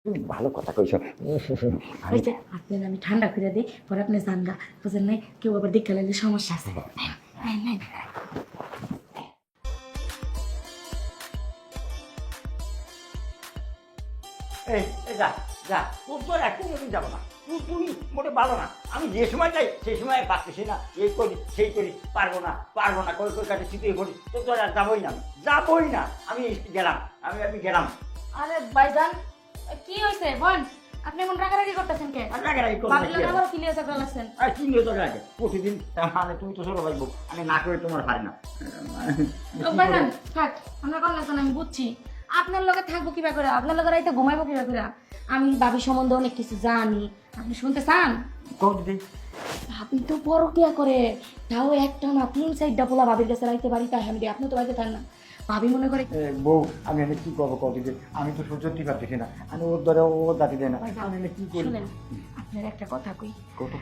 তুমি ভালো কথা কইছো। আমি হয়েছে আপনার আমি ঠান্ডা করে দিই পরে আপনি জানগা বুঝেন নাই কেউ আবার দেখা লাগলে সমস্যা আছে। নেন, নেন। এই এই যা যা তোর তো এখন আমি যাবো না। তুমি মোটে ভালো না। আমি যে সময় যাই সেই সময় পারতেছি না, এই করি সেই করি, পারবো না কই কই কাটে চিপিয়ে করি, তোর তো আর যাবোই না, যাবোই না। আমি গেলাম, আমি গেলাম। আরে ভাইজান কি হয়েছে বোন আপনি এমন রাগারাগি করতেছেন কে? আর রাগারাগি করবো না, ভাবি কি লাগে আছে? আবার কিলিয়ে ঝগড়া লাগছেন। আর কি নিয়ে তোর আগে প্রতিদিন মানে তুমি তো ছোট ভাই বউ, আমি না করে তোমার পারি না। তো ভাইজান থাক আমরা কোন লাগতো না, আমি বুঝছি আপনার লগে থাকবো কিবা করে, আপনার লগে রাইতে ঘুমাইবো কিবা করে। আমি ভাবি সম্বন্ধে অনেক কিছু জানি, আপনি শুনতে চান? কও দিদি। আপনি তো পরকিয়া করে, তাও একটা না 3-4টা পোলা ভাবির কাছে রাইতে বাড়িতে আমি আপনি তো বাড়িতে থান না। ভাবি মনে করে বউ আমি এনে কি করবো কত দিদি, আমি তো সহ্য করতে পারতেছি না, আমি ওর ধরে ও দাঁড়ি দেয় না, আমি এনে কি করি? শুনেন আপনার একটা কথা কই, কত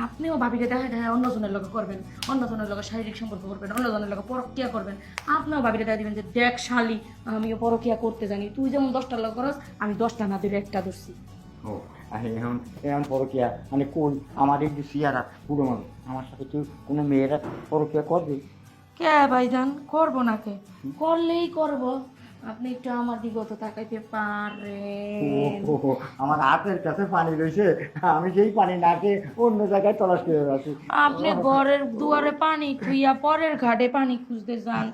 আপনিও ভাবিকে দেখা দেখা অন্যজনের লগে করবেন, অন্যজনের লগে শারীরিক সম্পর্ক করবেন, অন্যজনের লগে পরকিয়া করবেন। আপনিও ভাবিকে দেখা দিবেন যে দেখ শালি আমিও পরকিয়া করতে জানি, তুই যেমন 10টা লগ করস আমি 10টা না ধরে একটা ধরছি। ও এখন এখন পরকিয়া মানে কোন আমার এই যে সিয়ারা পুরো মানুষ, আমার সাথে কেউ কোনো মেয়েরা পরকিয়া করবে? কে ভাইজান করবো না কে, করলেই করব, আপনি একটু আমার দিকে তো তাকাইতে পারেন। ও, আমার হাতের কাছে পানি রয়েছে, আমি সেই পানি না খেয়ে অন্য জায়গায় তলাশ করে আছি। আপনি ঘরের দুয়ারে পানি খুইয়া পরের ঘাটে পানি খুঁজতে যান,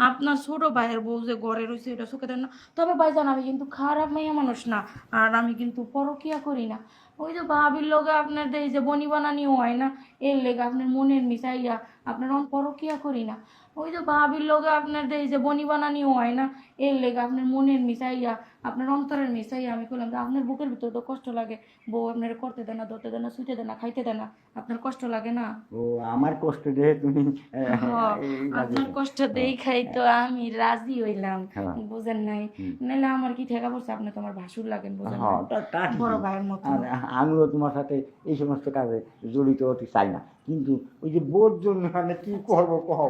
আপনার ছোট ভাইয়ের বউ যে ঘরে রয়েছে এটা চোখে দেন না। তবে ভাইজান আমি কিন্তু খারাপ মেয়ে মানুষ না, আর আমি কিন্তু পরকিয়া করি না। ওই যে ভাবির লোকে আপনার এই যে বনি বানানিও হয় না, এর লেগে আপনার মনের মিশাইয়া আপনার পরকিয়া করি না। ওই যে ভাবির লোকে আপনার এই যে বনি বানানিও হয় না, এর লেগে আপনার মনের মিশাইয়া আপনার অন্তরের মিশাইয়া আমি করলাম যে আপনার বুকের ভিতরে তো কষ্ট লাগে, বউ আপনার করতে দেয় না, ধরতে দেয় না, শুইতে দেয় না, খাইতে দেয় না, আপনার কষ্ট লাগে না? ও আমার কষ্ট দিয়ে তুমি হ্যাঁ, এই রাজি আপনার হলে। কষ্ট দেখাই তো আমি রাজি হইলাম, হ্যাঁ। বুঝেন নাই? হুম। নাহলে আমার কি ঠেকা পড়ছে, আপনি তো আমার ভাসুর লাগেন, বুঝেন হ্যাঁ, নাই? তা ঠিকই। বড় ভাইয়ের মতো। আর আমিও তোমার সাথে এই সমস্ত কাজে জড়িত হতে চাই না, কিন্তু ওই যে বোর জন্য আমি কি করবো কহ?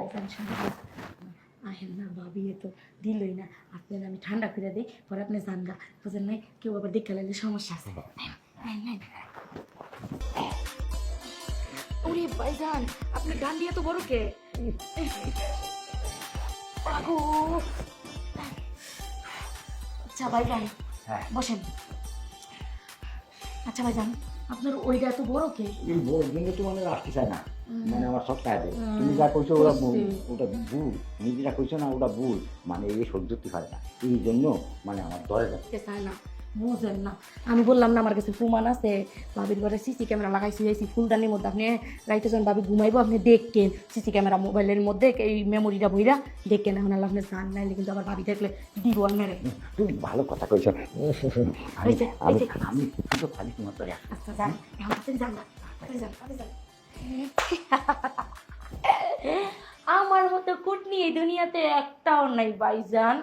আহেন না ভাবি তো দিলই না, আপনার আমি ঠান্ডা করে দিই পরে আপনি জানগা, বুঝেন নাই কেউ আবার দেখা লাগলে সমস্যা আছে। নেন, নেন, নেন। ওরে ভাইজান আপনি গান দিয়ে তো বড় কে আগো। আচ্ছা ভাইজান হ্যাঁ। বসেন। আচ্ছা ভাইজান আপনার ওইটা এত বড় কে? এই বোর জন্য তো মানে আসতে চায় না, মানে আমার সব কাজে তুমি যা করছো ওরা ভুল, ওটা ভুল, নিজেরা করছো না ওটা ভুল, মানে এই সহ্য করতে পারে না, এই জন্য মানে আমার ধরে যাচ্ছে। চায় না, বুঝেন না। আমি বললাম না আমার কাছে প্রমাণ আছে, ভাবির ঘরে সিসি ক্যামেরা লাগাইছি, এই ফুলদানির মধ্যে আপনি রাইতে যখন ভাবি ঘুমাইবো আপনি দেখকেন সিসি ক্যামেরা মোবাইলের মধ্যে এই মেমোরিটা বইরা দেখেন, এখন আল্লাহ আপনি জান নাইলে কিন্তু আবার ভাবি দেখলে দিব আর মেরে। তুমি ভালো কথা কইছো। আমি হয়েছে, আমি হয়েছে। আমি শুধু খালি তোমার তোরে। আচ্ছা যান এখন আপনি যান না, আপনি যান, আপনি যান। আমার মতো কুটনি এই দুনিয়াতে একটাও নাই ভাইজান।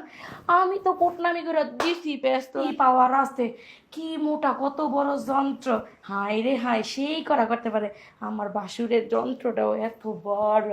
আমি তো কুটনামি করে দিছি ব্যস্ত পাওয়ার আছে, কি মোটা কত বড় যন্ত্র, হায় রে হায় সেই করা করতে পারে, আমার বাসুরের যন্ত্রটাও এত বড়।